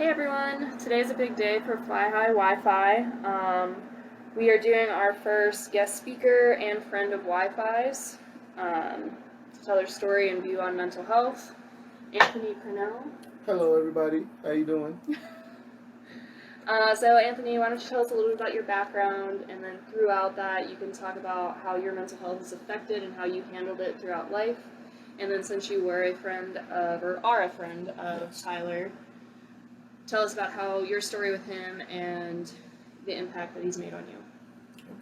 Hey everyone, today's a big day for Fly High Wi-Fi. We are doing our first guest speaker and friend of Wi-Fi's to tell their story and view on mental health. Anthony Purnell. Hello, everybody. How you doing? So Anthony, why don't you tell us a little bit about your background, and then throughout that you can talk about how your mental health is affected and how you handled it throughout life. And then since you were a friend of, or are a friend of Yes. Tyler, tell us about how your story with him and the impact that he's made on you.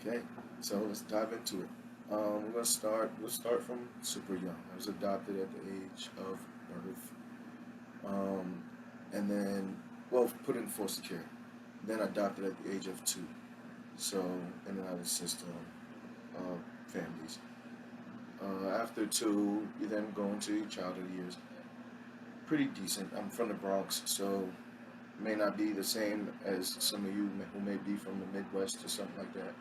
Okay. So let's dive into it. We're gonna start. We'll start from super young. I was adopted at the age of birth, um, and then put in foster care. Then adopted at the age of 2. So in and out of the system, families. After 2, you then go into your childhood years. Pretty decent. I'm from the Bronx, so may not be the same as some of you who may be from the Midwest or something like that.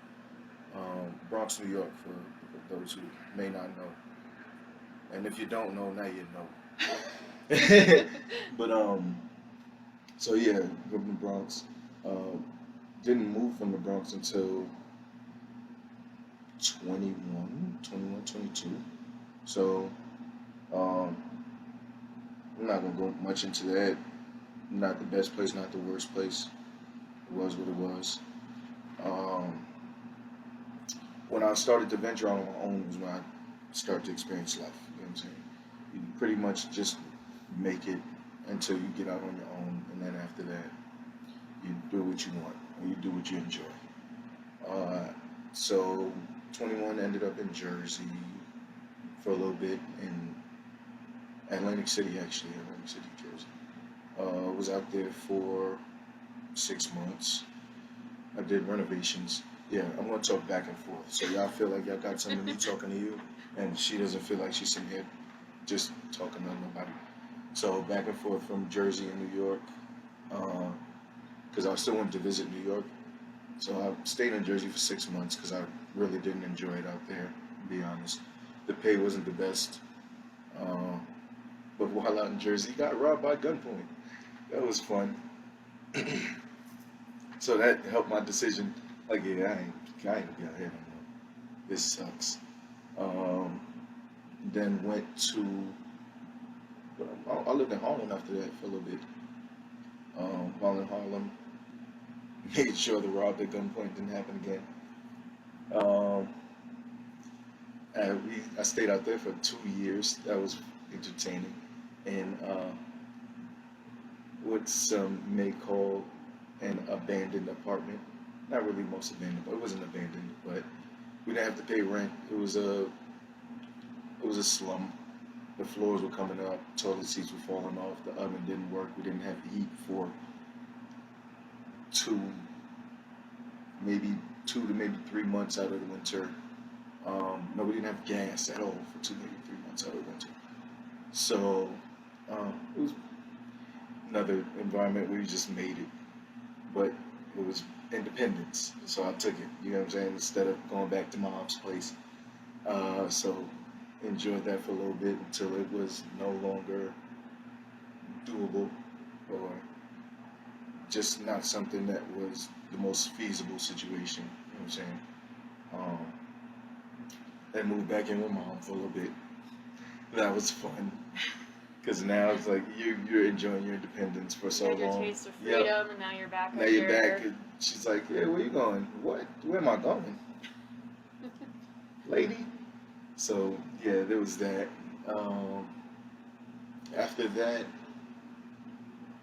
Bronx, New York, for those who may not know. And if you don't know, now you know. But so yeah, grew up in the Bronx. Uh, didn't move from the Bronx until 21, 22. So um, I'm not gonna go much into that. Not the best place, not the worst place. It was what it was. Um, when I started to venture out on my own was when I started to experience life. You know what I'm saying? You pretty much just make it until you get out on your own, and then after that, you do what you want or you do what you enjoy. Uh, so 21 ended up in Jersey for a little bit in Atlantic City, actually, Atlantic City, Jersey. Was out there for 6 months. I did renovations. Yeah, I'm gonna talk back and forth. So y'all feel like y'all got some of me talking to you, and she doesn't feel like she's sitting here just talking to nobody. So back and forth from Jersey and New York, because I still wanted to visit New York. So I stayed in Jersey for 6 months because I really didn't enjoy it out there. To be honest, the pay wasn't the best. Uh, but while out in Jersey, got robbed by gunpoint. That was fun. So that helped my decision. Like, yeah, I ain't gonna be out here no more. This sucks. Um, then went to, I lived in Harlem after that for a little bit. While in Harlem, made sure the robbed at gunpoint didn't happen again. Um, I stayed out there for 2 years. That was entertaining. And what some may call an abandoned apartment. Not really most abandoned, but it wasn't abandoned. But we didn't have to pay rent. It was a slum. The floors were coming up, toilet seats were falling off, the oven didn't work. We didn't have heat for two, maybe 2 to maybe 3 months out of the winter. No, we didn't have gas at all for 2, maybe 3 months out of the winter. So it was another environment where you just made it, but it was independence. So I took it. You know what I'm saying? Instead of going back to my mom's place. So enjoyed that for a little bit until it was no longer doable or just not something that was the most feasible situation. You know what I'm saying? Um, then moved back in with mom for a little bit. That was fun because now it's like you're enjoying your independence for You so had your long. taste of Yep. freedom, and now you're back Now with you're your. back. And she's like, "Yeah, where you going? What? Where am I going, lady?" So yeah, there was that. Um, After that,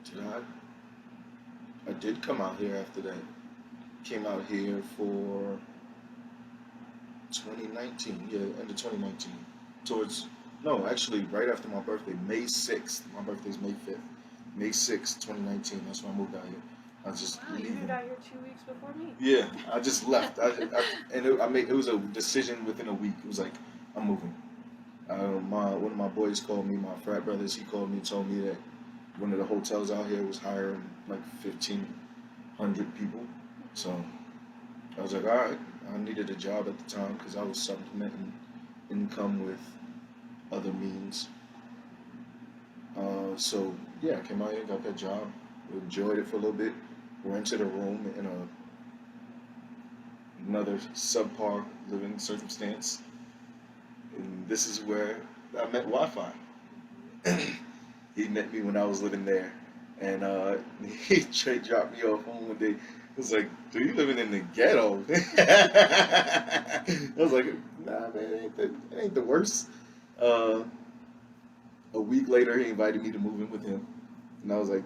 did I did come out here after that. Came out here for 2019. Yeah, end of 2019. Towards no, actually, right after my birthday, May 6th. My birthday's May 5th. May 6th, 2019. That's when I moved out here. I was just Wow, you leaving. moved out here 2 weeks before me. Yeah, I just left. I made it was a decision within a week. It was like I'm moving. One of my boys called me. My frat brothers. He called me, told me that one of the hotels out here was hiring like 1,500 people. So I was like, all right. I needed a job at the time because I was supplementing income with other means. So yeah, I came out here, got that job. We enjoyed it for a little bit. We're into the room in another subpar living circumstance, and this is where I met Wi-Fi. He met me when I was living there, and he straight dropped me off home one day. He was like, "Dude, you living in the ghetto?" I was like, "Nah, man, it ain't the worst." Uh, a week later, he invited me to move in with him, and I was like,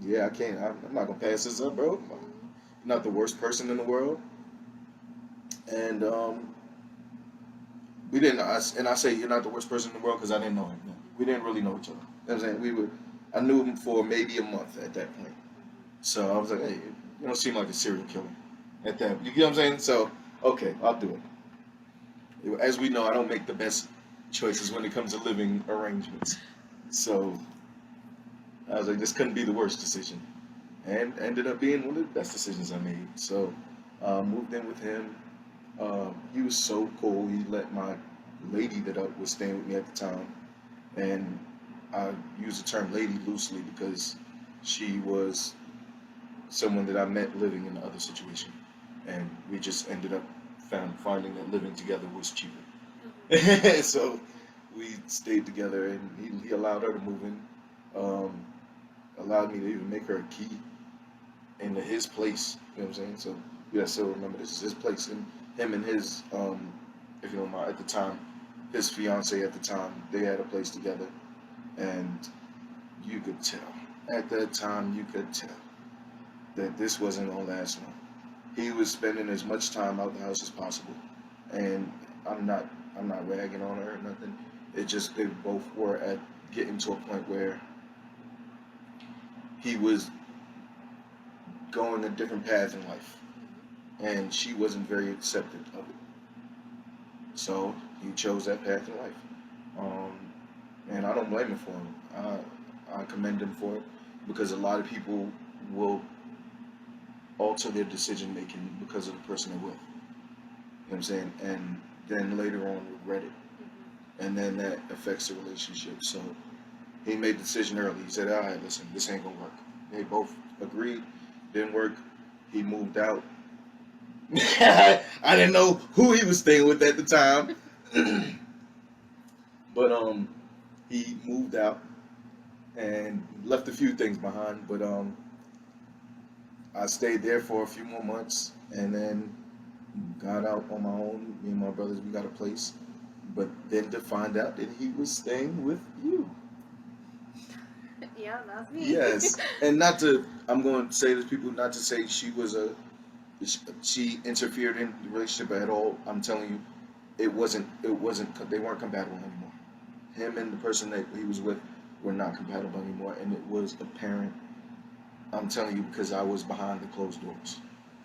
"Yeah, I can't. I'm not gonna pass this up, bro. I'm not the worst person in the world." And we didn't. And I say you're not the worst person in the world because I didn't know him. We didn't really know each other. You know what I'm saying? I knew him for maybe a month at that point. So I was like, hey, you don't seem like a serial killer at that. You get what I'm saying? So okay, I'll do it. As we know, I don't make the best choices when it comes to living arrangements. So I was like, this couldn't be the worst decision, and ended up being one of the best decisions I made. So moved in with him. He was so cool. He let my lady that was staying with me at the time, and I use the term lady loosely because she was someone that I met living in the other situation, and we just ended up finding that living together was cheaper. So we stayed together, and he allowed her to move in, um, allowed me to even make her a key into his place. You know what I'm saying? So yeah, so remember this is his place, and him and his, if you don't mind, at the time, his fiance at the time, they had a place together, and you could tell at that time you could tell that this wasn't gonna last long. He was spending as much time out the house as possible, and I'm not I'm not ragging on her or nothing. It just they both were at getting to a point where he was going a different path in life, and she wasn't very accepting of it. So he chose that path in life, um, and I don't blame him for it. I commend him for it because a lot of people will alter their decision making because of the person they're with. You know what I'm saying? And then later on regret it, and then that affects the relationship. So he made the decision early. He said, "All right, listen, this ain't gonna work." They both agreed. Didn't work. He moved out. I didn't know who he was staying with at the time, but he moved out and left a few things behind. But I stayed there for a few more months, and then got out on my own. Me and my brothers, we got a place. But then to find out that he was staying with you. Yeah, that's me. Yes, and not to, I'm going to say this, people, not to say she interfered in the relationship at all. I'm telling you, they weren't compatible anymore. Him and the person that he was with were not compatible anymore, and it was apparent. I'm telling you because I was behind the closed doors.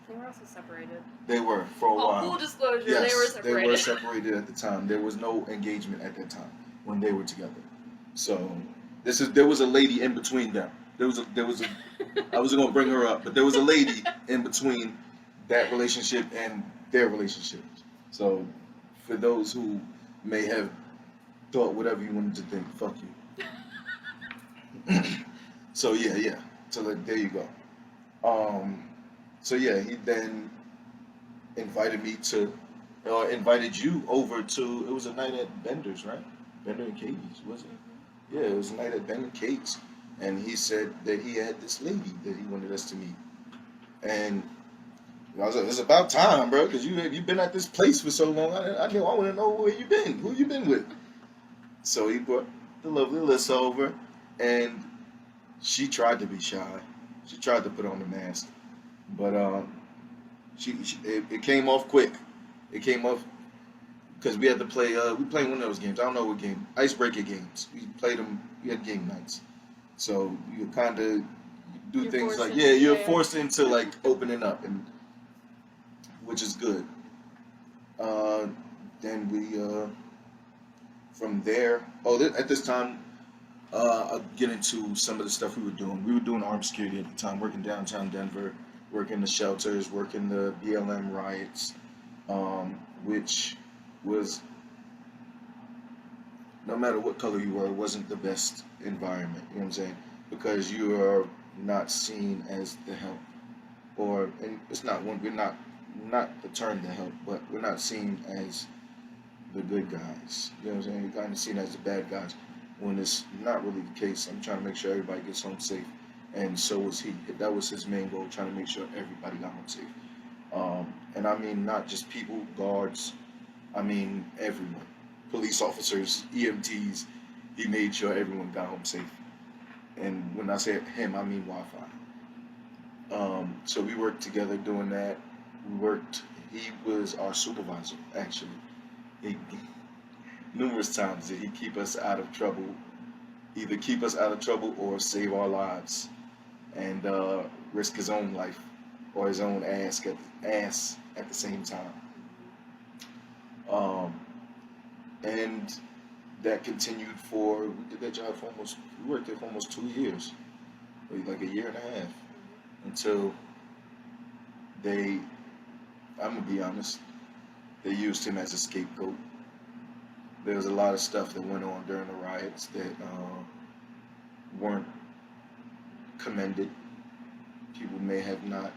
They were also separated. They were for a while. Full disclosure, Yes, they were separated. they were separated at the time. There was no engagement at that time when they were together. So there was a lady in between them. There was a I wasn't gonna bring her up, but there was a lady in between that relationship and their relationship. So for those who may have thought whatever you wanted to think, fuck you. So yeah. So like, there you go. Um, so yeah, he then invited you over to. It was a night at Bender's, right? Bender and Katie's, was it? Yeah, it was a night at Bender and Katie's, and he said that he had this lady that he wanted us to meet, and I was like, "It's about time, bro, because you've been at this place for so long. I want to know where you been, who you been with." So he brought the lovely Alyssa over, and she tried to be shy. She tried to put on the mask, but it came off quick. It came off because we had to play. We played one of those games. I don't know what game. Icebreaker games. We played them. We had game nights, so you kind of do You're things forced like into you're share. forced into like opening up, and which is good. Then we from there. At this time, I'll get into some of the stuff we were doing. We were doing armed security at the time, working downtown Denver, working the shelters, working the BLM riots, which was, no matter what color you were, it wasn't the best environment. You know what I'm saying? Because you are not seen as the help, and it's not one we're not the term the help, but we're not seen as the good guys. You know what I'm saying? We're kind of seen as the bad guys when it's not really the case. I'm trying to make sure everybody gets home safe, and so was he. That was his main goal, trying to make sure everybody got home safe. And I mean not just people, guards. I mean everyone, police officers, EMTs. He made sure everyone got home safe. And when I say him, I mean Wi-Fi. So we worked together doing that. We worked. He was our supervisor, actually. He, numerous times did he keep us out of trouble, either keep us out of trouble or save our lives, and risk his own life or his own ass at the same time. Um, and that continued for we did that job for almost we worked there for almost 2 years, like a year and a half, until they. I'm gonna be honest. They used him as a scapegoat. There was a lot of stuff that went on during the riots that weren't commended. People may have not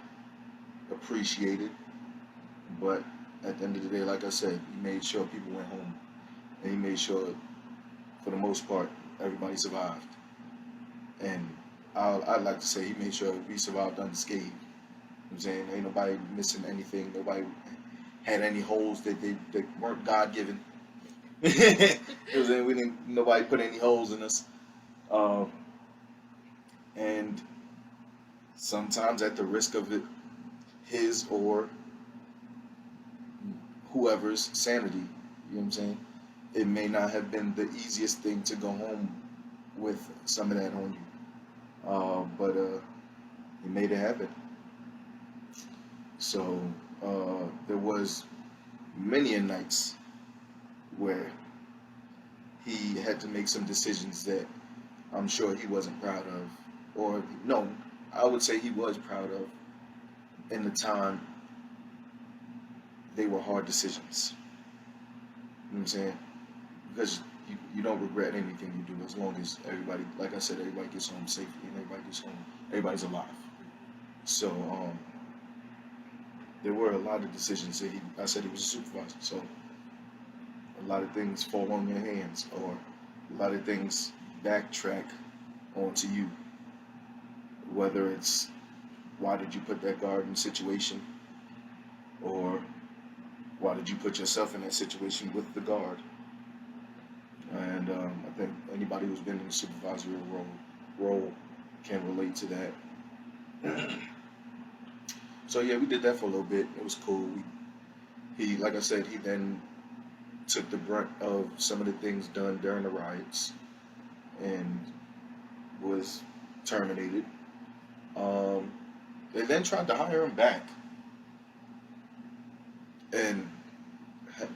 appreciated, but at the end of the day, like I said, he made sure people went home, and he made sure, for the most part, everybody survived. And I'd like to say he made sure we survived unscathed. You know what I'm saying? Ain't nobody missing anything. Nobody had any holes that weren't God given. You know what I'm saying? We didn't. Nobody put any holes in us. Um, and sometimes at the risk of it, his or whoever's sanity. You know what I'm saying? It may not have been the easiest thing to go home with some of that on you, but he made it happen. So there was many a nights where he had to make some decisions that I'm sure he wasn't proud of, or no, I would say he was proud of. In the time, they were hard decisions. You know what I'm saying? Because you don't regret anything you do as long as everybody, like I said, everybody gets home safely and everybody gets home, everybody's alive. So there were a lot of decisions that I said he was a supervisor. So a lot of things fall on your hands, or a lot of things backtrack onto you. Whether it's why did you put that guard in situation, or why did you put yourself in that situation with the guard? And I think anybody who's been in a supervisory role can relate to that. So yeah, we did that for a little bit. It was cool. He, like I said, he then took the brunt of some of the things done during the riots and was terminated. They then tried to hire him back, and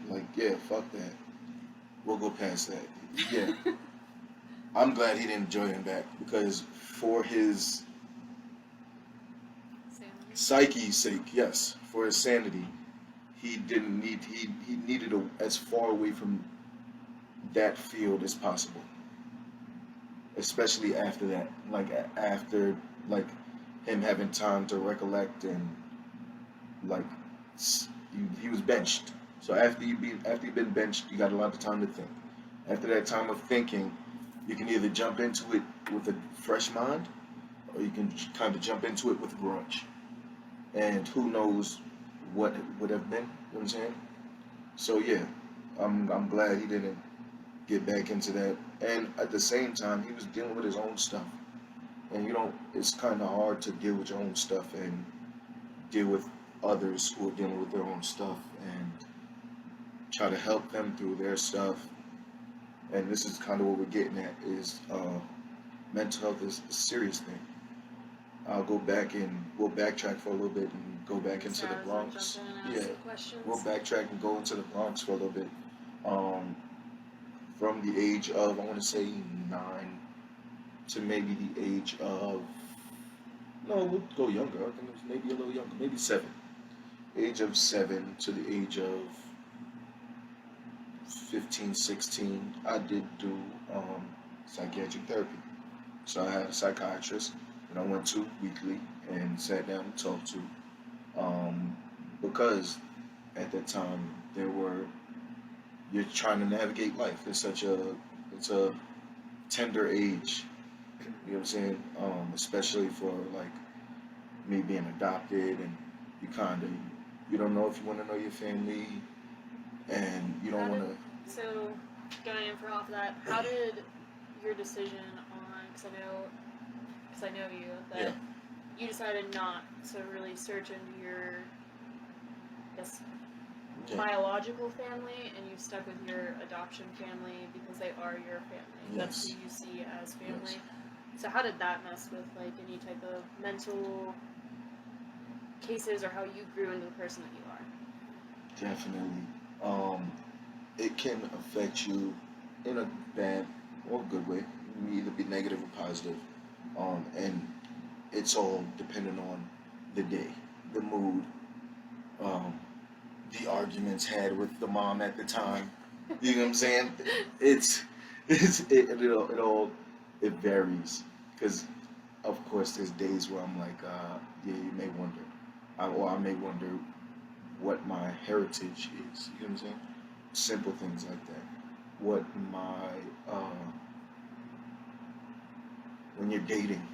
like, yeah, fuck that. We'll go past that. Yeah, I'm glad he didn't join him back, because for his psyche's sake, yes, for his sanity, he didn't need he needed as far away from that field as possible, especially after that, like after like him having time to recollect, and like he was benched. So after you've been benched, you got a lot of time to think. After that time of thinking, you can either jump into it with a fresh mind, or you can kind of jump into it with a grudge. And who knows what it would have been, you know what I'm saying? So yeah, I'm glad he didn't get back into that. And at the same time, he was dealing with his own stuff. And it's kind of hard to deal with your own stuff and deal with others who are dealing with their own stuff and try to help them through their stuff. And this is kind of what we're getting at, is mental health is a serious thing. I'll go back and we'll backtrack for a little bit and go back into the Bronx. Yeah, we'll backtrack and go into the Bronx for a little bit. From the age of, I want to say 9 to maybe the age of, no, we'll go younger. I think it was maybe a little younger, maybe 7. Age of 7 to the age of 15, 16, I did do psychiatric therapy. So I had a psychiatrist that I went to weekly and sat down and talked to. Um, because at that time there were you're trying to navigate life. It's a tender age. You know what I'm saying? Especially for like me being adopted, and you kind of you don't know if you want to know your family, and you don't How want did, to. so going in for off that, how did your decision on, because I know you, that Yeah. you decided not to really search into your, I guess, Yeah. biological family, and you stuck with your adoption family because they are your family. That's Yes. who you see as family. Yes. So how did that mess with like any type of mental cases or how you grew into the person that you are? Definitely. It can affect you in a bad or good way. It can either be negative or positive. And it's all dependent on the day, the mood, um, the arguments had with the mom at the time. You know what I'm saying? It's it varies because of course there's days where I'm like, yeah, you may wonder, or I may wonder what my heritage is. You know what I'm saying? Simple things like that. What my when you're dating,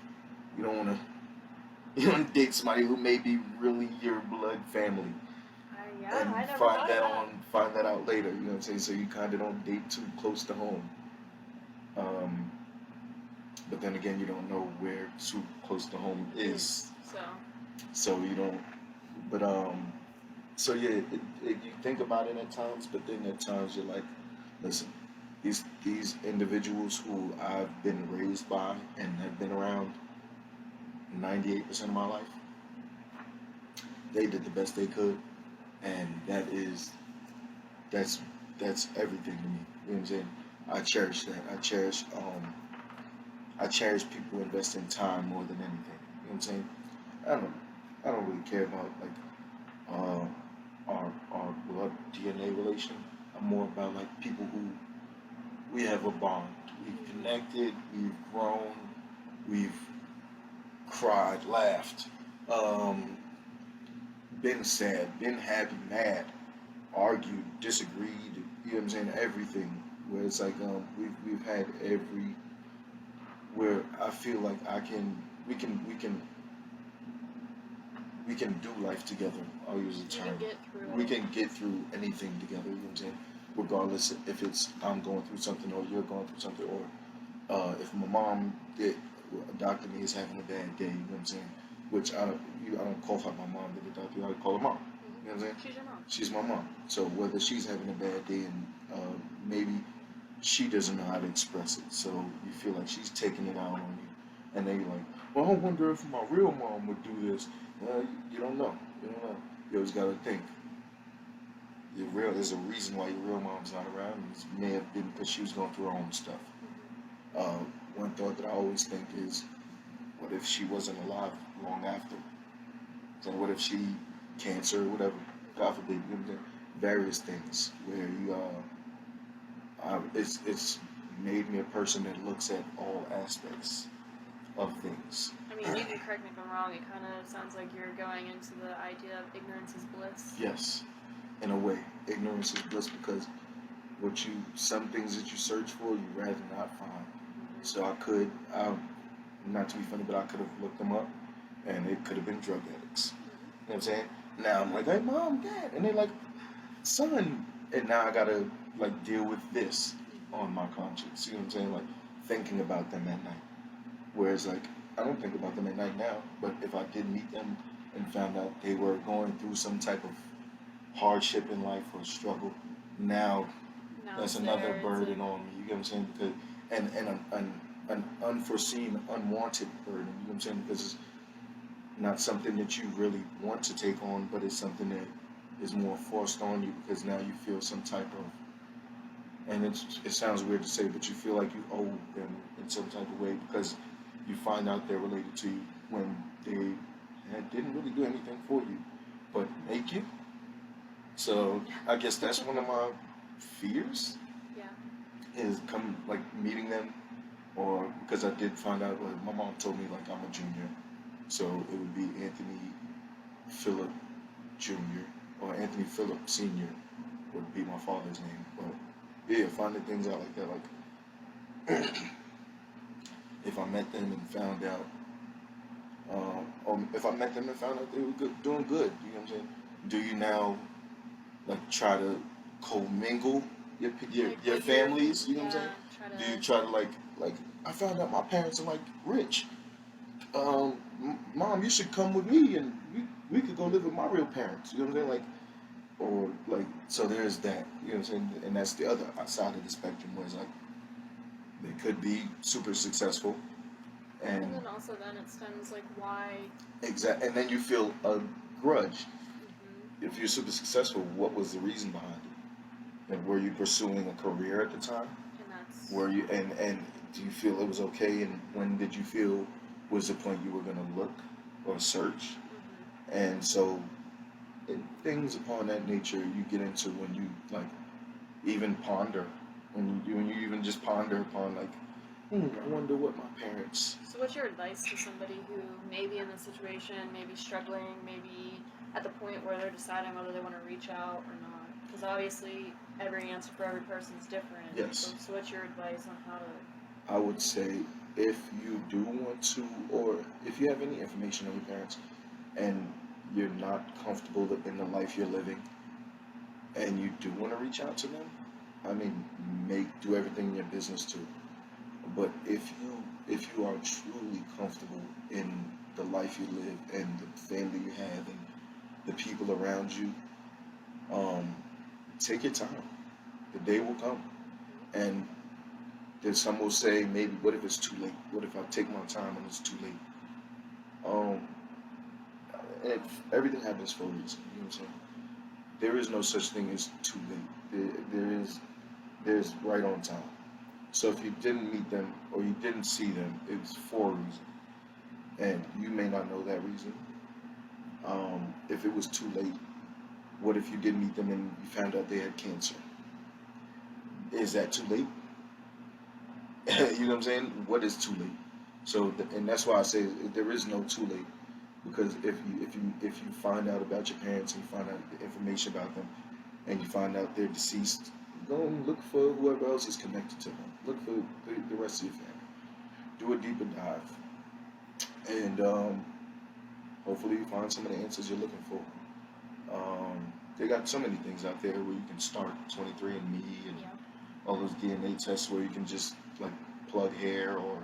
you don't want to you want to date somebody who may be really your blood family, Yeah, and I never thought of that. find that out later. You know what I'm saying? So you kind of don't date too close to home. Um, but then again, you don't know where too close to home is, So so you don't. But so yeah, you think about it at times, but then at times you're like, listen, these individuals who I've been raised by and have been around 98% of my life, they did the best they could, and that's that's everything to me. You know what I'm saying? I cherish that. I cherish people investing time more than anything. You know what I'm saying? I don't I don't really care about like our blood DNA relation. I'm more about like people who we have a bond. We've connected, we've grown, we've cried, laughed, um, been sad, been happy, mad, argued, disagreed, you know what I'm saying, everything. Where it's like we've had every where I feel like I can we can do life together. I'll use the you term. can get through We it. can get through anything together, you know what I'm saying? Regardless if it's I'm going through something or you're going through something, or if my mom did adopted me is having a bad day, you know what I'm saying? Which I don't call her my mom that adopted me, I call her mom. You know what I'm saying? She's your mom. She's my mom. So whether she's having a bad day and maybe she doesn't know how to express it, so you feel like she's taking it out on you, and then you're like, well, I wonder if my real mom would do this. You don't know. You don't know. You always gotta think. There's a reason why your real mom's not around. It may have been because she was going through her own stuff. Uh, One thought that I always think is, what if she wasn't alive long after? So what if she cancer, whatever, God forbid, you know what I'm saying? Various things where it's made me a person that looks at all aspects of things. I mean, you can correct me if I'm wrong. It kind of sounds like you're going into the idea of ignorance is bliss. Yes, in a way, ignorance is bliss because some things that you search for, you rather not find. So not to be funny, but I could have looked them up, and it could have been drug addicts. You know what I'm saying? Now I'm like, hey, mom, dad, and they're like, son, and now I gotta like deal with this on my conscience. You know what I'm saying? Like thinking about them at night. Whereas like I don't think about them at night now, but if I did meet them and found out they were going through some type of hardship in life or struggle, now Now that's it's another there, it's burden like- on me. You get what I'm saying? Because an unforeseen, unwanted burden. You know what I'm saying? Because it's not something that you really want to take on, but it's something that is more forced on you because now you feel some type of, and it sounds weird to say, but you feel like you owe them in some type of way because you find out they're related to you when they didn't really do anything for you, but make you. So I guess that's one of my fears Yeah. is meeting them or because I did find out, like, my mom told me like I'm a junior, so it would be Anthony Phillip Jr. or Anthony Phillip Sr. would be my father's name. But yeah, finding things out like that, like if I met them and found out, or if I met them and found out they were doing good, you know what I'm saying? Do you now like try to commingle Like your what you're, families? You know what I'm saying? yeah, try Do you to, try to like I found out my parents are like rich. Mom, you should come with me and we could go live with my real parents. You know what I'm saying? Like or like so there's that. You know what I'm saying? And that's the other side of the spectrum where it's like they could be super successful and and then also then it stems like why, and then you feel a grudge. hmm If you're super successful, what was the reason behind it? And were you pursuing a career at the time? and that's, Were you and do you feel it was okay? And when did you feel was the point you were gonna look or search? And so things upon that nature you get into when you like even ponder when you even just ponder upon like I wonder what my parents. so what's your advice to somebody who may be in this situation, maybe struggling, maybe at the point where they're deciding whether they want to reach out or not? Because obviously every answer for every person is different. Yes. So what's your advice on how to? I would say if you do want to, or if you have any information on your parents and you're not comfortable in the life you're living and you do want to reach out to them, I mean, do everything in your business to. But if you are truly comfortable in the life you live and the family you have and the people around you, um, take your time. The day will come, and then some will say maybe, what if it's too late? What if I take my time and it's too late? Um, everything happens for a reason. You know what I'm saying? There is no such thing as too late. There's right on time. So if you didn't meet them or you didn't see them, it was for a reason, and you may not know that reason. If it was too late, what if you did meet them and you found out they had cancer? Is that too late? You know what I'm saying? What is too late? So, and that's why I say there is no too late, because if you find out about your parents and you find out the information about them, and you find out they're deceased, go and look for whoever else is connected to them. Look for the rest of your family. Do a deeper dive, and hopefully you find some of the answers you're looking for. They got so many things out there where you can start 23andMe and Yeah. all those DNA tests where you can just like plug hair or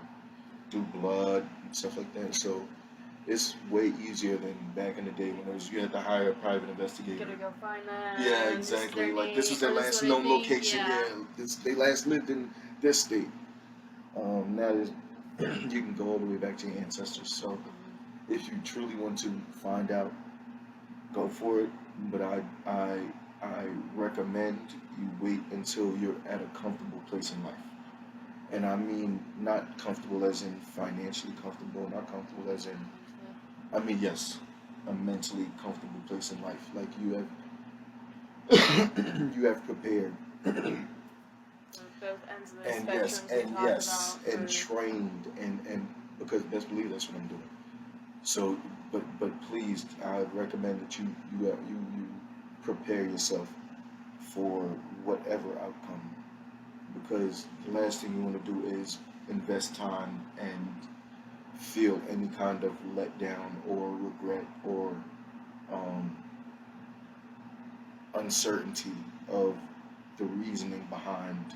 do blood and stuff like that. So it's way easier than back in the day when you had to hire a private investigator. Gotta go find them. Yeah, This is exactly. their Like this was name, their or this is last what I known think. location. Yeah. Yeah, they last lived in this state. Now you can go all the way back to your ancestors. So if you truly want to find out, go for it. But I recommend you wait until you're at a comfortable place in life. And I mean not comfortable as in financially comfortable, not comfortable as in I mean yes, a mentally comfortable place in life. Like you have prepared Both ends of the and spectrum we talked about. and trained and because best believe that's what I'm doing. So but please I recommend that you prepare yourself for whatever outcome, because the last thing you want to do is invest time and feel any kind of letdown or regret or um, uncertainty of the reasoning behind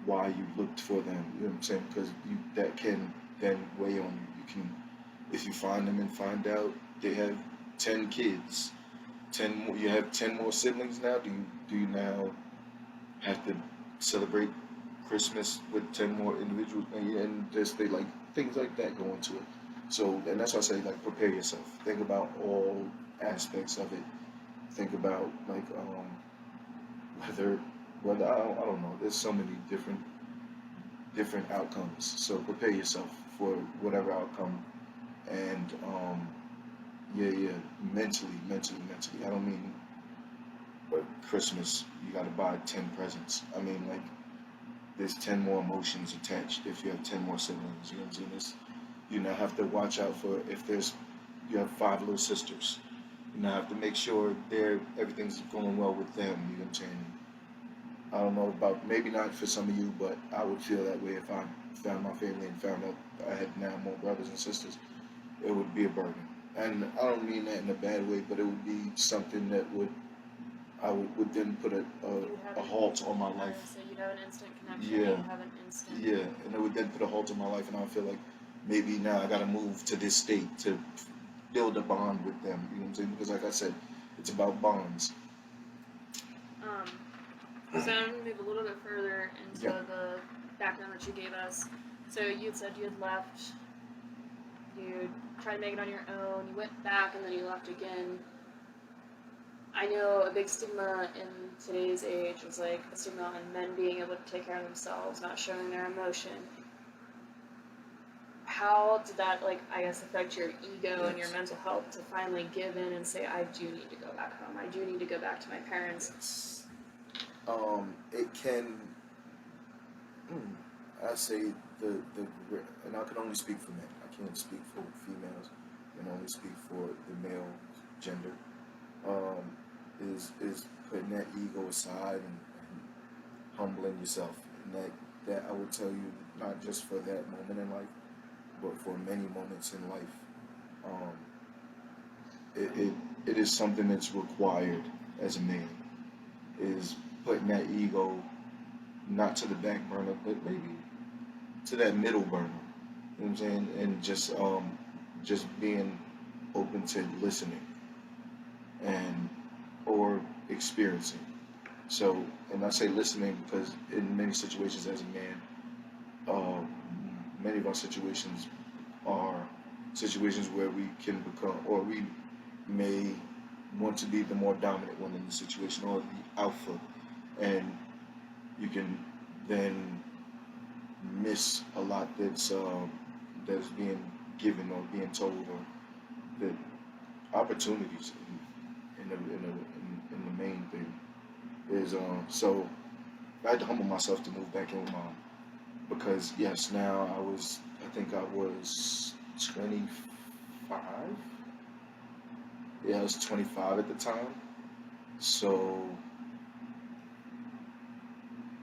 why you looked for them. You know what I'm saying? Because that can then weigh on you. You can, if you find them and find out they have 10 kids, 10 more, you have 10 more siblings now. Do you now have to celebrate Christmas with 10 more individuals, and just they like things like that go into it. So, and that's why I say like prepare yourself. Think about all aspects of it. Think about like whether I don't know. There's so many different outcomes. So prepare yourself for whatever outcome, and yeah, mentally. I don't mean Christmas. You got to buy 10 presents. I mean like there's 10 more emotions attached if you have 10 more siblings. You know what I'm saying? You now have to watch out for if you have 5 little sisters. You now have to make sure everything's going well with them. You know what I'm saying? I don't know about maybe not for some of you, but I would feel that way if I found my family and found out I had now more brothers and sisters. It would be a burden, and I don't mean that in a bad way, but it would be something that would then put a halt on my life. So you'd have an instant connection. Yeah. You'd have an instant. Yeah, and it would then put a halt on my life, and I feel like maybe now I gotta move to this state to build a bond with them. You know what I'm saying? Because like I said, it's about bonds. So I'm going to move a little bit further into Yeah. the background that you gave us. So you had said you had left, you tried to make it on your own, you went back, and then you left again. I know a big stigma in today's age is like a stigma on men being able to take care of themselves, not showing their emotion. How did that, like, I guess, affect your ego and your mental health to finally give in and say, I do need to go back home, I do need to go back to my parents? Yes. It can. I say and I can only speak for men. I can't speak for females. I can only speak for the male gender. Is putting that ego aside and humbling yourself, and that I would tell you not just for that moment in life, but for many moments in life. Um, it is something that's required as a man. Is putting that ego not to the back burner, but maybe to that middle burner. You know what I'm saying? And just being open to listening and or experiencing. So, and I say listening because in many situations as a man, many of our situations are situations where we can become, or we may want to be the more dominant one in the situation or the alpha, and you can then miss a lot that's being given or being told, or the opportunities in the main thing is so I had to humble myself to move back in with mom because yes, now I think I was 25. Yeah, I was 25 at the time. So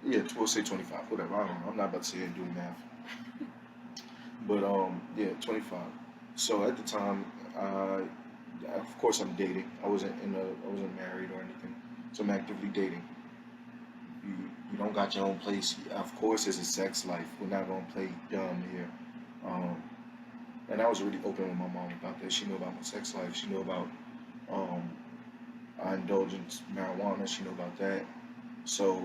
yeah, we'll say 25, whatever. I don't know. I'm not about to sit here and do math. But yeah, 25. So at the time, of course, I'm dating. I wasn't married or anything. So I'm actively dating. You don't got your own place. Of course, it's a sex life. We're not gonna play dumb here. Um, and I was really open with my mom about that. She knew about my sex life. She knew about um, I indulge in marijuana. She knew about that. So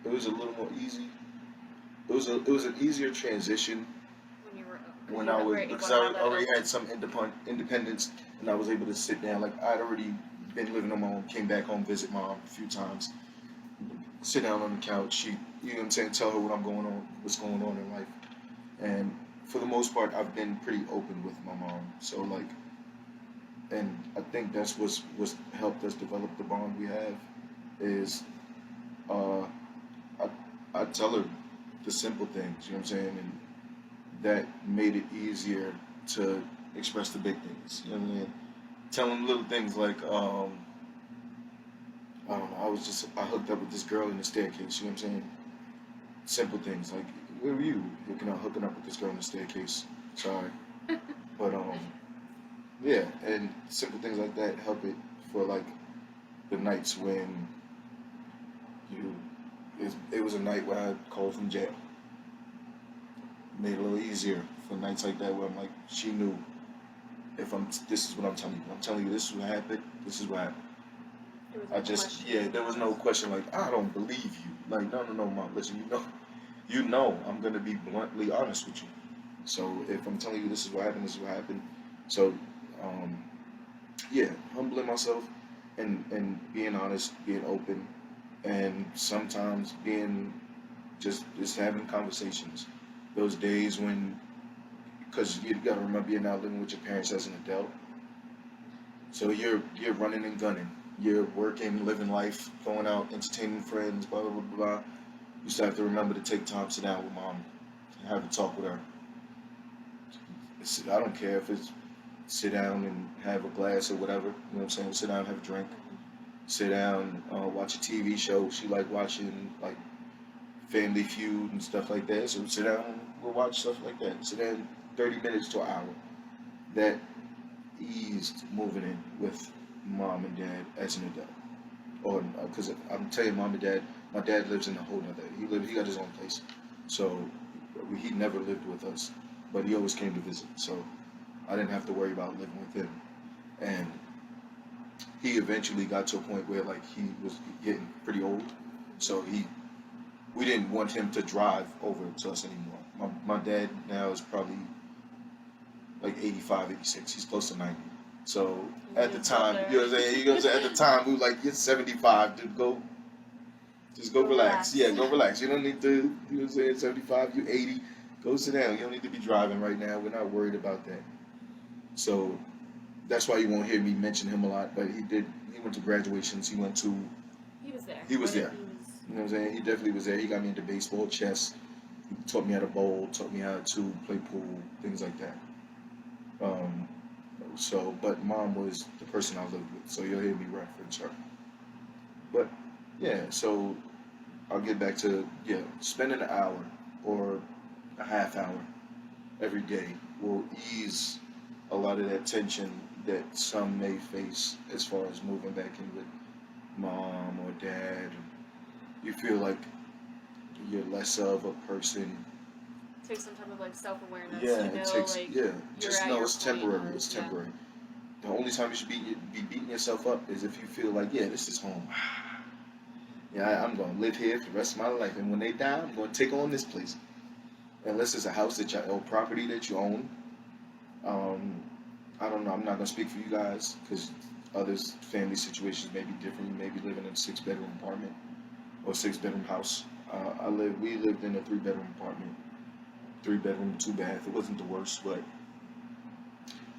it was a little more easy. It was an easier transition When you were, when I was because I already had some independence and I was able to sit down. Like I'd already been living on my own. Came back home, visit mom a few times. Sit down on the couch. You know what I'm saying, tell her what's going on in life. And for the most part, I've been pretty open with my mom. So like, and I think that's what's helped us develop the bond we have. Is uh, I I tell her the simple things. You know what I'm saying, and that made it easier to express the big things. You know what I mean? Telling little things like I don't know. I hooked up with this girl in the staircase. You know what I'm saying? Simple things like, where were you? Hooking up with this girl in the staircase. Sorry, but yeah, and simple things like that help it for like the nights when you. It was a night where I called from jail. Made it a little easier for nights like that where I'm like, she knew this is what I'm telling you. I'm telling you this is what happened. This is what happened. There was no question like, I don't believe you. Like, no, mom, listen, you know, I'm gonna be bluntly honest with you. So if I'm telling you this is what happened, this is what happened. So, um, yeah, humbling myself and being honest, being open, and sometimes being just having conversations. Those days when, because you gotta remember you're not living with your parents as an adult, so you're running and gunning. You're working, living life, going out, entertaining friends, blah blah blah blah. You still have to remember to take time, sit down with mom, and have a talk with her. I don't care if it's sit down and have a glass or whatever. You know what I'm saying? Sit down, have a drink. Sit down, watch a TV show. She like watching like Family Feud and stuff like that. So sit down and we'll watch stuff like that. Sit down 30 minutes to an hour. That eased moving in with mom and dad as an adult. Or because I'm telling you, mom and dad, my dad lives in a whole nother. He got his own place, so he never lived with us, but he always came to visit. So I didn't have to worry about living with him, and he eventually got to a point where like he was getting pretty old, so we didn't want him to drive over to us anymore. My dad now is probably like 85, 86. He's close to 90. So at the time, you know what I'm saying? You know what I'm saying? At the time, we were like, you're 75, dude, just go relax. Yeah, go relax. You don't need to, you know what I'm saying? 75, you're 80, go sit down. You don't need to be driving right now. We're not worried about that. So that's why you won't hear me mention him a lot, but he went to graduations. He was there. You know what I'm saying? He definitely was there. He got me into baseball, chess. He taught me how to bowl, taught me how to play pool, things like that. But mom was the person I lived with, so you'll hear me reference her. But yeah, so I'll get back to spending an hour or a half hour every day will ease a lot of that tension that some may face as far as moving back in with mom or dad. You feel like you're less of a person. Take some type of like self-awareness. Yeah, you know, it takes. like, Yeah, just know your it's point temporary. of- It's temporary. The only time you should be beating yourself up is if you feel like, yeah, this is home. Yeah, I'm gonna live here for the rest of my life, and when they die, I'm gonna take on this place. Unless it's a house that you own, property that you own. I don't know. I'm not gonna speak for you guys because others' family situations may be different. You may be living in a 6-bedroom apartment or 6-bedroom house. We lived in a 3-bedroom apartment, 3-bedroom, 2-bath. It wasn't the worst, but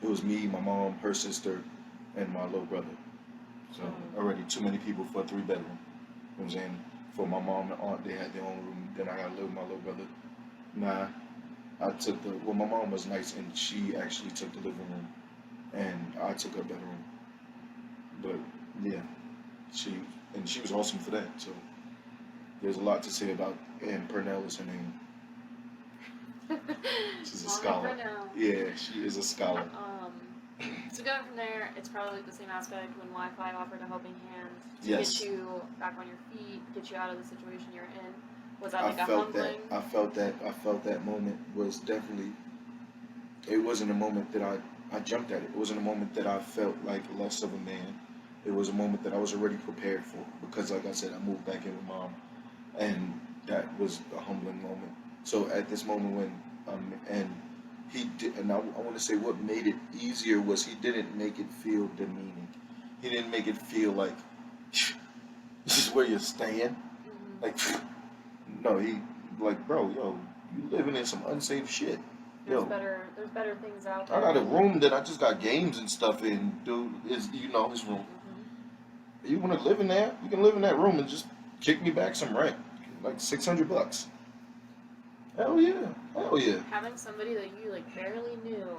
it was me, my mom, her sister, and my little brother. So already too many people for a 3-bedroom. You know what I'm saying? For my mom and aunt, they had their own room. Then I gotta live with my little brother. Nah, my mom was nice and she actually took the living room and I took her bedroom. But yeah, she was awesome for that. So there's a lot to say about Ann Purnell is her name. She's a scholar. Yeah, she is a scholar. So going from there, it's probably the same aspect when Wi-Fi offered a helping hand to Yes. get you back on your feet, get you out of the situation you're in. Was that like I a felt humbling? that. I felt that moment was definitely. It wasn't a moment that I jumped at it. It wasn't a moment that I felt like less of a man. It was a moment that I was already prepared for because, like I said, I moved back in with mom, and that was a humbling moment. So at this moment when and he did, and I want to say what made it easier was he didn't make it feel demeaning. He didn't make it feel like this is where you're staying. Like no, he like bro, yo, you living in some unsafe shit. There's better things out there. I got a room that I just got games and stuff in, dude. Is his room. You want to live in there? You can live in that room and just kick me back some rent, like $600. Hell yeah, hell yeah. Having somebody that you like barely knew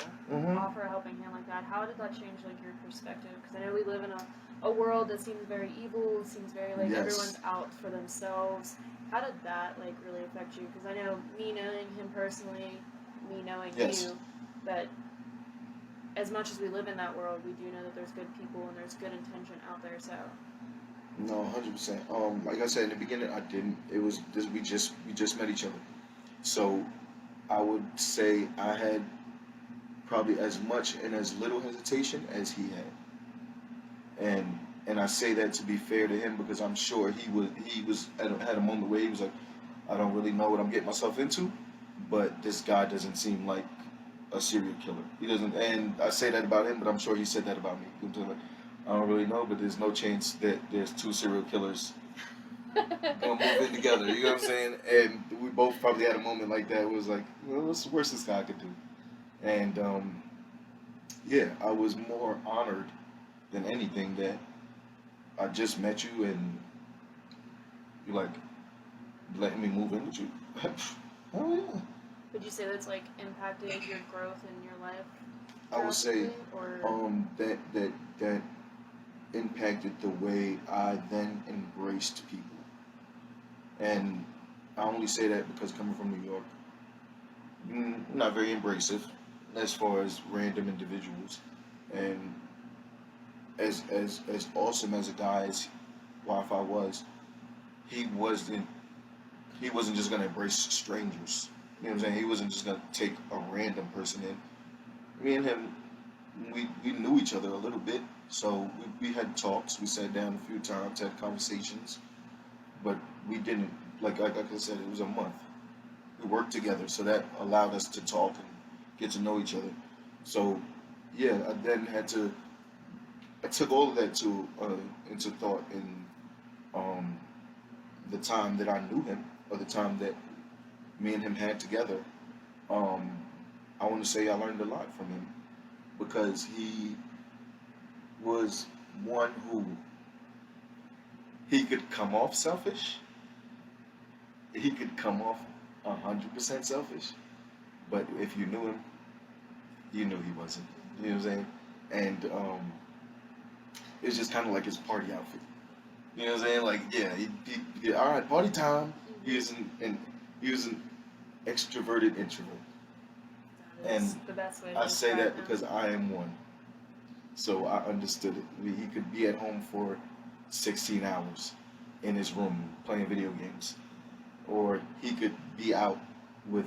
offer a helping hand like that, how did that change like your perspective? Because I know we live in a world that seems very evil, seems very like everyone's out for themselves. How did that like really affect you? Because I know me knowing him personally, me knowing you, that as much as we live in that world, we do know that there's good people and there's good intention out there. So. No, 100%. Like I said in the beginning, I didn't. It was this. We just met each other. So I would say I had probably as much and as little hesitation as he had, and I say that to be fair to him because I'm sure he had a moment where he was like, I don't really know what I'm getting myself into, but this guy doesn't seem like a serial killer. He doesn't, and I say that about him, but I'm sure he said that about me. I don't really know, but there's no chance that there's 2 serial killers gonna move in together. You know what I'm saying? And we both probably had a moment like that. It was like, well, what's the worst this guy could do? And I was more honored than anything that I just met you and you're like, letting me move in with you. Oh yeah. Would you say that's like impacted your growth in your life I would say drastically, or that impacted the way I then embraced people. And I only say that because coming from New York, not very embracive as far as random individuals. And as awesome as a guy as Wi-Fi was, he wasn't he wasn't just gonna embrace strangers. You know what I'm saying? He wasn't just gonna take a random person in. Me and him, we knew each other a little bit, so we had talks. We sat down a few times, had conversations, but we didn't like I said, it was a month. We worked together, so that allowed us to talk and get to know each other. So yeah, I then had to I took all of that to into thought in um, the time that I knew him, or the time that me and him had together. Um, I want to say I learned a lot from him because he was one who he could come off selfish. He could come off 100% selfish, but if you knew him, you knew he wasn't. You know what I'm saying? And it's just kind of like his party outfit. You know what I'm saying? Like, yeah, all right, party time. He was an extroverted introvert, that is and the best way to I say describe that him? because I am one, so I understood it. I mean, he could be at home for 16 hours in his room playing video games, or he could be out with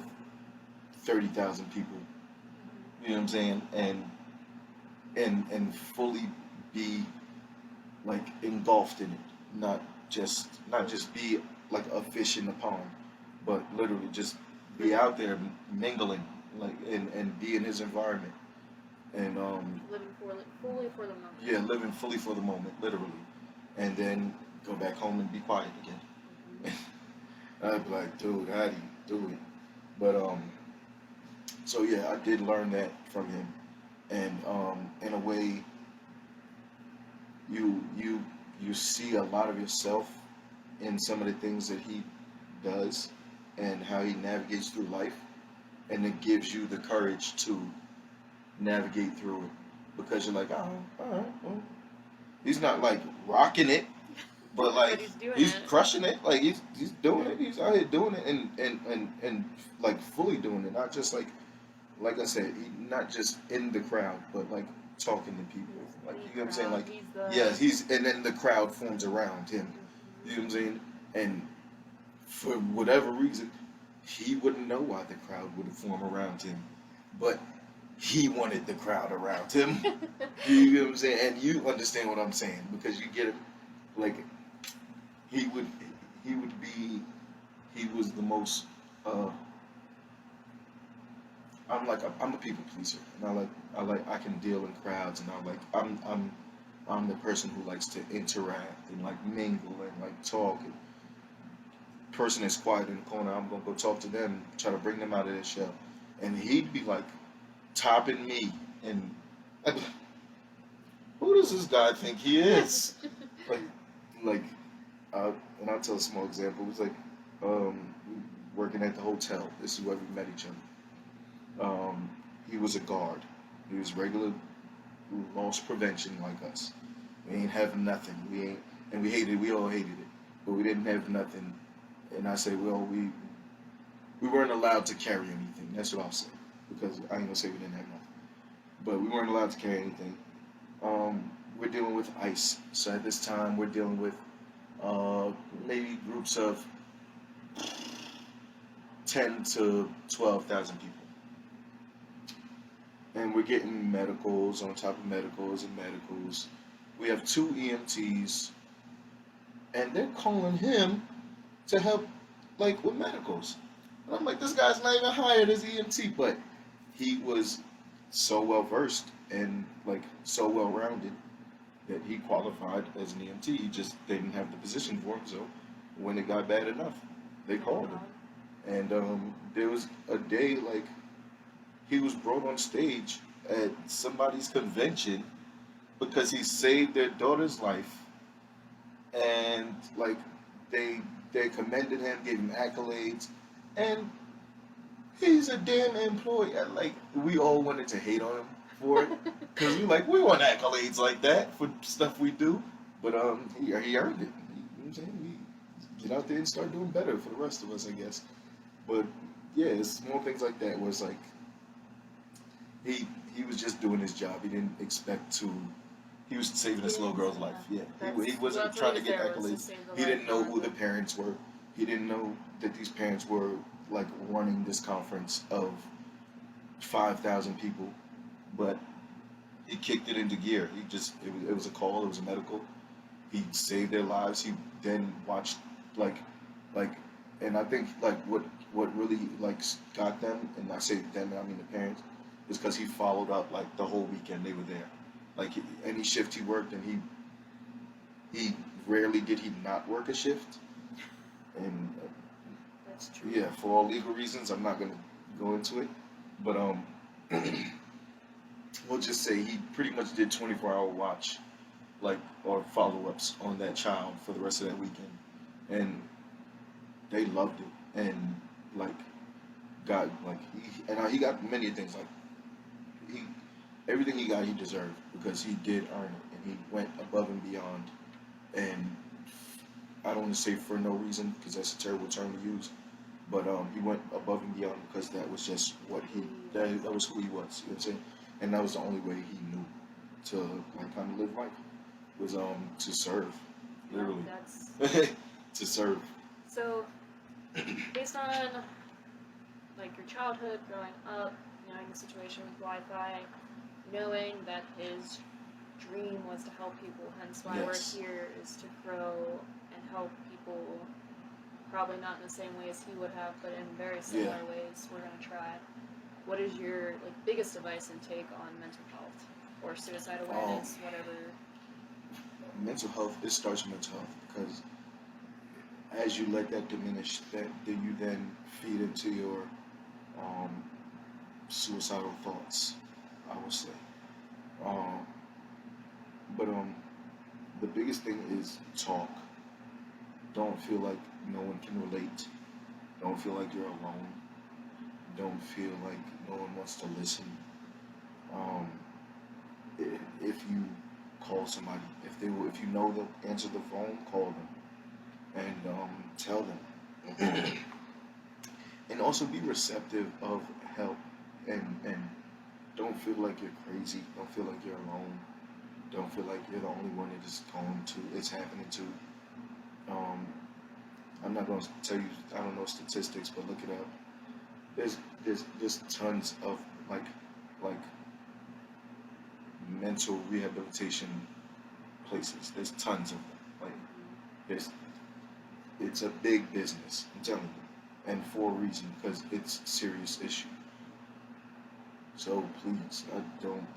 30,000 people. You know what I'm saying? And fully be like engulfed in it, not just be like a fish in the pond, but literally just be out there mingling, like and be in his environment, and Living fully for the moment. yeah, living fully for the moment, literally, and then go back home and be quiet again. I'd be like, dude, how do you do it? But so yeah, I did learn that from him, and in a way, you you you see a lot of yourself in some of the things that he does and how he navigates through life, and it gives you the courage to navigate through it because you're like, oh, all right, well, he's not like rocking it, but like he's doing he's it. crushing it, like he's doing it, he's out here doing it, and like fully doing it, not just like I said, not just in the crowd, but like talking to people, like you know what I'm saying, like He's the yeah, and then the crowd forms around him, you know what I'm saying, and for whatever reason, he wouldn't know why the crowd would form around him, but he wanted the crowd around him. You know what I'm saying? And you understand what I'm saying because you get it. Like he would, he would be, he was the most. Uh, I'm a people pleaser, and I can deal in crowds, and I'm the person who likes to interact and like mingle and like talk. And person that's quiet in the corner, I'm gonna go talk to them, try to bring them out of their shell, and he'd be like topping me, and I'd be like, who does this guy think he is? like, like, and I'll tell a small example. It was like, working at the hotel. This is where we met each other. He was a guard. He was regular loss prevention like us. We ain't have nothing. And we hated. We all hated it, but we didn't have nothing. And I say, well, we weren't allowed to carry anything. That's what I'll say because I ain't gonna say we didn't have nothing, but we weren't allowed to carry anything. We're dealing with ICE, so at this time we're dealing with maybe groups of 10 to 12,000 people, and we're getting medicals on top of medicals and medicals. We have two EMTs, and they're calling him to help, like with medicals. And I'm like, this guy's not even hired as EMT, but he was so well versed and like so well rounded that he qualified as an EMT. He just they didn't have the position for him, so when it got bad enough, they called him. And there was a day like he was brought on stage at somebody's convention because he saved their daughter's life, and like they They commended him, gave him accolades, and he's a damn employee. Like we all wanted to hate on him for it because we want accolades like that for stuff we do, but he earned it. You know what I'm saying? We get out there and start doing better for the rest of us, I guess. But yeah, it's small things like that where it's like he he was just doing his job. He didn't expect to. He was saving this little girl's life. Yeah, he wasn't trying to get accolades. He didn't know who the parents were. He didn't know that these parents were like running this conference of 5,000 people, but he kicked it into gear. It was a call. It was a medical. He saved their lives. He then watched like like, and I think like what really like got them, and I say them, I mean the parents, is because he followed up like the whole weekend they were there. Like any shift he worked, and he rarely did he not work a shift, and That's true. yeah, for all legal reasons, I'm not gonna go into it, but we'll just say he pretty much did 24-hour watch, like or follow-ups on that child for the rest of that weekend, and they loved it, and like got like he got many things like he everything he got he deserved because he did earn it, and he went above and beyond, and I don't want to say for no reason because that's a terrible term to use, but he went above and beyond because that was just what that was who he was. You know what I'm saying? And that was the only way he knew to like kind of live life was to serve, literally That's to serve. so based on like your childhood growing up, in the situation with Wi-Fi, knowing that his dream was to help people, hence why Yes. we're here is to grow and help people, probably not in the same way as he would have, but in very similar ways. We're gonna try. What is your like biggest advice and take on mental health or suicide awareness, whatever? Mental health, it starts with mental health because as you let that diminish, that then you then feed into your um, suicidal thoughts, I would say. Um, but the biggest thing is talk. Don't feel like no one can relate. Don't feel like you're alone. Don't feel like no one wants to listen. Um, if you call somebody, if you know they'll answer the phone, call them and tell them. And also be receptive of help, and don't feel like you're crazy. Don't feel like you're alone. Don't feel like you're the only one that is it's happening to. Um, I'm not going to tell you, I don't know statistics, but look it up. There's tons of like like mental rehabilitation places. There's tons of them. Like there's it's a big business. I'm telling you, and for a reason because it's a serious issue. So please,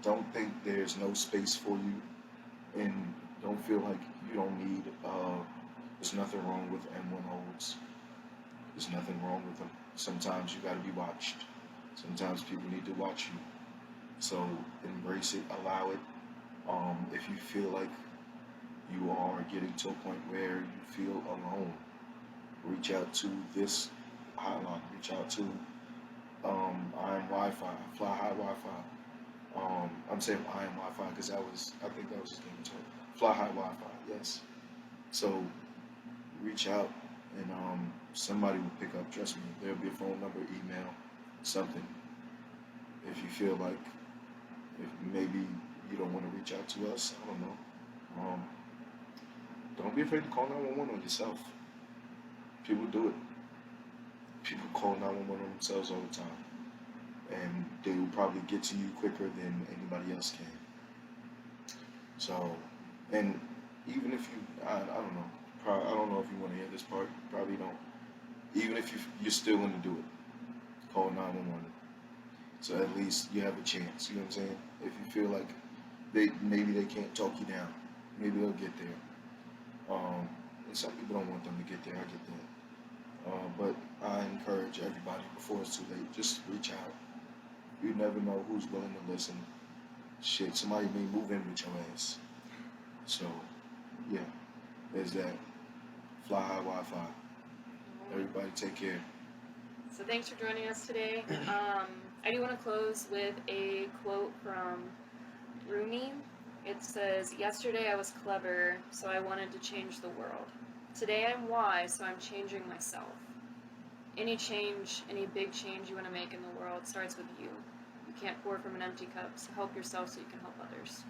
don't think there's no space for you, and don't feel like you don't need. There's nothing wrong with M1 holds. There's nothing wrong with them. Sometimes you got to be watched. Sometimes people need to watch you. So embrace it, allow it. If you feel like you are getting to a point where you feel alone, reach out to this hotline. Reach out to Iron Wi-Fi, Fly High Wi-Fi. I'm saying Iron Wi-Fi because I think that was his name too. Fly High Wi-Fi, yes. So reach out and somebody will pick up. Trust me, there'll be a phone number, email, something. If you feel like if maybe you don't want to reach out to us, I don't know. Don't be afraid to call 911 on yourself. People do it. People call 911 on themselves all the time, and they will probably get to you quicker than anybody else can. So, and even if I don't know, I don't know if you want to hear this part. Probably don't. Even if you're still going to do it, call 911. So at least you have a chance. You know what I'm saying? If you feel like maybe they can't talk you down, maybe they'll get there. And some people don't want them to get there. I get that. But I encourage everybody before it's too late, just reach out. You never know who's willing to listen. Shit, somebody may move in with your ass. So, yeah, there's that. Fly High Wi-Fi. Everybody take care. So thanks for joining us today. I do want to close with a quote from Rumi. It says, "Yesterday I was clever, so I wanted to change the world. Today I'm wise, so I'm changing myself." Any change, any big change you want to make in the world starts with you. You can't pour from an empty cup, so help yourself so you can help others.